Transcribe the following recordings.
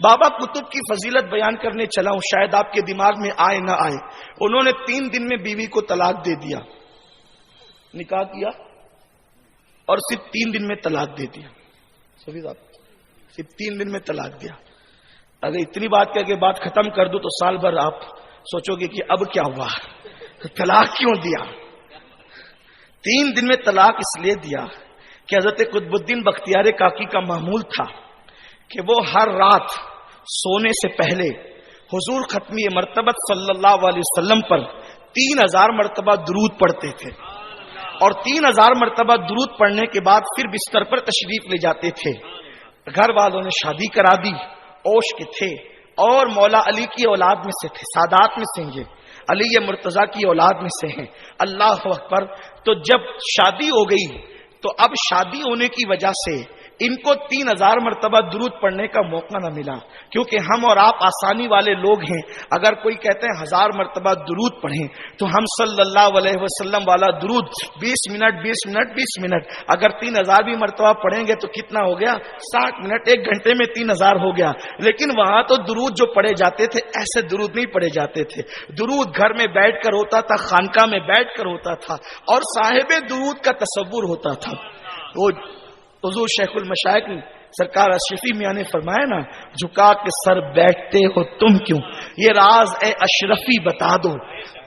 بابا قطب کی فضیلت بیان کرنے چلا ہوں، شاید آپ کے دماغ میں آئے نہ آئے. انہوں نے 3 دن میں بیوی کو طلاق دے دیا، نکاح کیا اور صرف 3 دن میں طلاق دے دیا. صرف 3 دن میں طلاق دیا. اگر اتنی بات کہہ کے بات ختم کر دوں تو سال بھر آپ سوچو گے کہ اب کیا ہوا، طلاق کیوں دیا. 3 دن میں طلاق اس لیے دیا کہ حضرت قطب الدین بختیار کاکی کا معمول تھا کہ وہ ہر رات سونے سے پہلے حضور ختمی مرتبت صلی اللہ علیہ وسلم پر 3000 مرتبہ درود پڑھتے تھے، اور 3000 مرتبہ درود پڑھنے کے بعد پھر بستر پر تشریف لے جاتے تھے. گھر والوں نے شادی کرا دی، اوش کے تھے اور مولا علی کی اولاد میں سے تھے، سادات میں سے ہیں، علی مرتضیٰ کی اولاد میں سے ہیں. اللہ اکبر. تو جب شادی ہو گئی تو اب شادی ہونے کی وجہ سے ان کو 3000 مرتبہ درود پڑھنے کا موقع نہ ملا، کیونکہ ہم اور آپ آسانی والے لوگ ہیں. اگر کوئی کہتے ہیں 1000 مرتبہ درود پڑھیں تو ہم صلی اللہ علیہ وسلم والا درود 20 منٹ اگر 3000 بھی مرتبہ پڑھیں گے تو کتنا ہو گیا؟ 60 منٹ. 1 گھنٹے میں 3000 ہو گیا. لیکن وہاں تو درود جو پڑھے جاتے تھے ایسے درود نہیں پڑھے جاتے تھے. درود گھر میں بیٹھ کر ہوتا تھا، خانقاہ میں بیٹھ کر ہوتا تھا، اور صاحب درود کا تصور ہوتا تھا. وہ حضور شیخ المشائخ سرکار اشرفی میاں نے فرمایا نا، جھکا کے سر بیٹھتے ہو تم کیوں، یہ راز اے اشرفی بتا دو،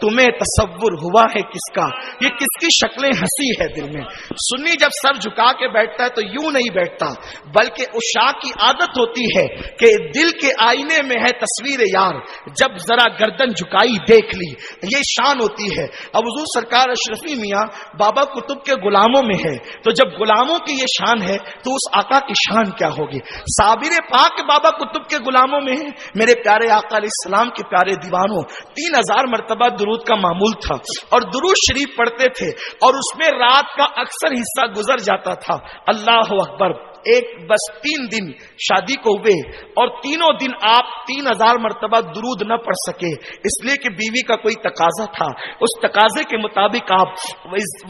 تمہیں تصور ہوا ہے کس کا، یہ کس کی شکلیں ہنسی ہے دل میں. سنی جب سر جھکا کے بیٹھتا ہے تو یوں نہیں بیٹھتا، بلکہ عشاق کی عادت ہوتی ہے کہ دل کے آئینے میں ہے تصویر یار، جب ذرا گردن جھکائی دیکھ لی، یہ شان ہوتی ہے. اب حضور سرکار اشرفی میاں بابا قطب کے غلاموں میں ہے، تو جب غلاموں کی یہ شان ہے تو اس آقا کی شان کیا ہوگی. صابر پاک بابا قطب کے غلاموں میں ہے. میرے پیارے آقا علیہ السلام کے پیارے دیوانوں، 3000 مرتبہ درود کا معمول تھا اور درود شریف پڑھتے تھے، اور اس میں رات کا اکثر حصہ گزر جاتا تھا. اللہ اکبر. بس 3 دن شادی کو ہوئے اور تینوں دن آپ 3000 مرتبہ درود نہ پڑھ سکے، اس لیے کہ بیوی کا کوئی تقاضا تھا. اس تقاضے کے مطابق آپ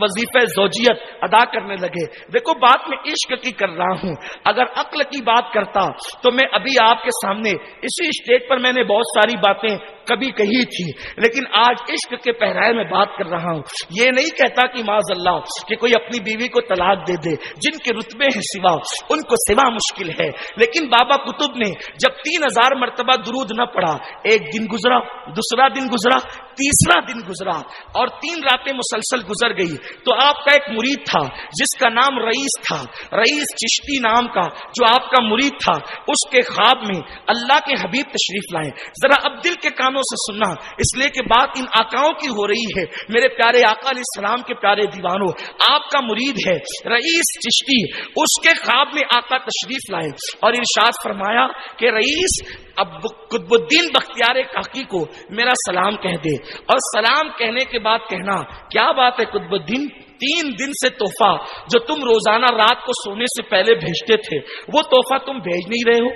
وظیفہ زوجیت ادا کرنے لگے. دیکھو بات میں عشق کی کر رہا ہوں، اگر عقل کی بات کرتا تو میں ابھی آپ کے سامنے اسی اسٹیج پر میں نے بہت ساری باتیں کبھی کہی تھی، لیکن آج عشق کے پہرائے میں بات کر رہا ہوں. یہ نہیں کہتا کہ معاذ اللہ کہ کوئی اپنی بیوی کو طلاق دے دے، جن کے رتبے ہیں سوا ان کو سوا مشکل ہے. لیکن بابا قطب نے جب 3000 مرتبہ درود نہ پڑھا، 1 دن گزرا، دوسرا دن گزرا، تیسرا دن گزرا، اور 3 راتیں مسلسل گزر گئی. تو آپ کا ایک مرید تھا جس کا نام رئیس تھا، رئیس چشتی نام کا، جو آپ کا مرید تھا، اس کے خواب میں اللہ کے حبیب تشریف لائے. ذرا اب دل کے کانوں سے سننا، اس لیے کہ بات ان آقاؤں کی ہو رہی ہے. میرے پیارے آقا علیہ السلام کے پیارے دیوانوں، آپ کا مرید ہے رئیس چشتی. اس کے خواب میں آقا تشریف لائے اور ارشاد فرمایا کہ رئیس، اب قطب الدین بختیار کاکی کو میرا سلام کہہ دے. اور سلام کہنے کے بعد کہنا، کیا بات ہے قطب الدین، 3 دن سے تحفہ جو تم روزانہ رات کو سونے سے پہلے بھیجتے تھے وہ تحفہ تم بھیج نہیں رہے ہو،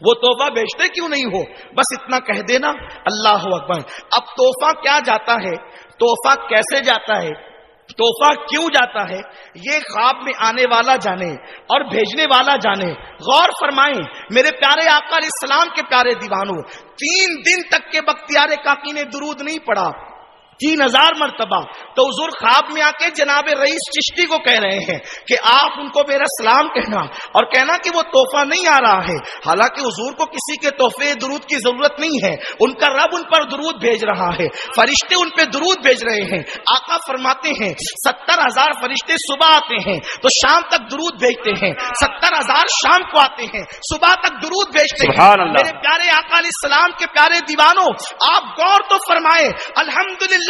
وہ تحفہ بھیجتے کیوں نہیں ہو؟ بس اتنا کہہ دینا. اللہ اکبر. اب تحفہ کیا جاتا ہے، تحفہ کیسے جاتا ہے، تحفہ کیوں جاتا ہے، یہ خواب میں آنے والا جانے اور بھیجنے والا جانے. غور فرمائیں میرے پیارے آقا علیہ السلام کے پیارے دیوانوں، 3 دن تک کے بختیار کاکی نے درود نہیں پڑھا، 3000 مرتبہ. تو حضور خواب میں آ کے جناب رئیس چشتی کو کہہ رہے ہیں کہ آپ ان کو میرا سلام کہنا اور کہنا کہ وہ تحفہ نہیں آ رہا ہے. حالانکہ حضور کو کسی کے تحفے درود کی ضرورت نہیں ہے، ان کا رب ان پر درود بھیج رہا ہے، فرشتے ان پہ درود بھیج رہے ہیں. آقا فرماتے ہیں 70,000 فرشتے صبح آتے ہیں تو شام تک درود بھیجتے ہیں، 70,000 شام کو آتے ہیں، صبح تک درود بھیجتے ہیں. میرے پیارے آقا علیہ السلام کے پیارے دیوانوں، آپ غور تو فرمائے، الحمدللہ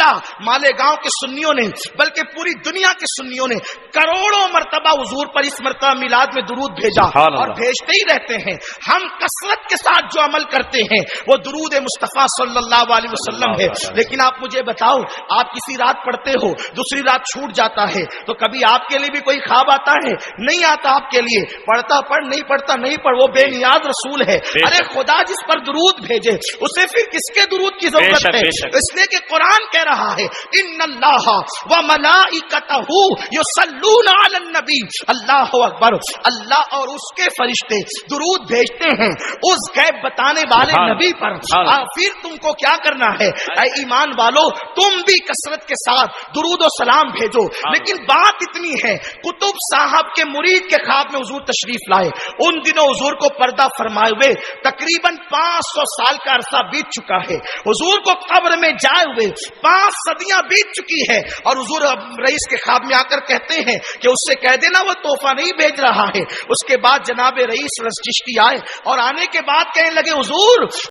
مالیگاؤں کے سنیوں نے بلکہ پوری دنیا کے سنیوں نے کروڑوں مرتبہ حضور پر اس مرتبہ میلاد میں درود بھیجا اور بھیجتے ہی رہتے ہیں. ہم کثرت کے ساتھ جو عمل کرتے ہیں وہ درود مصطفیٰ صلی اللہ علیہ وسلم ہے. لیکن آپ مجھے بتاؤ، آپ کسی رات پڑھتے ہو، دوسری رات چھوٹ جاتا ہے، تو کبھی آپ کے لیے بھی کوئی خواب آتا ہے؟ نہیں آتا آپ کے لیے. پڑھتا پڑھ، نہیں پڑھتا نہیں پڑھ، وہ بے نیاز رسول ہے. ارے خدا جس پر درود بھیجے اسے پھر کس کے درود کی ضرورت ہے؟ اس لیے کہ قرآن کہہ رہا ہے ان اللہ وملائکتہ یصلون علی النبی، اللہ اکبر، اللہ اور اس کے فرشتے درود بھیجتے ہیں اس غیب بتانے والے نبی پر۔ پھر تم کو کیا کرنا ہے اے ایمان والو، تم بھی کثرت کے ساتھ درود و سلام بھیجو۔ لیکن بات اتنی ہے، قطب صاحب کے مرید کے خواب میں حضور تشریف لائے، ان دنوں حضور کو پردہ فرمائے ہوئے تقریباً 500 سال کا عرصہ بیت چکا ہے، حضور کو قبر میں جائے ہوئے 5 صدیاں بیت چکی ہے، اور حضور رئیس کے خواب میں آ کر کہتے ہیں کہ اس سے کہہ دینا وہ تحفہ نہیں بھیج رہا ہے۔ اس کے بعد جناب رئیس چشتی آئے اور آنے کے بعد کہنے لگے حضور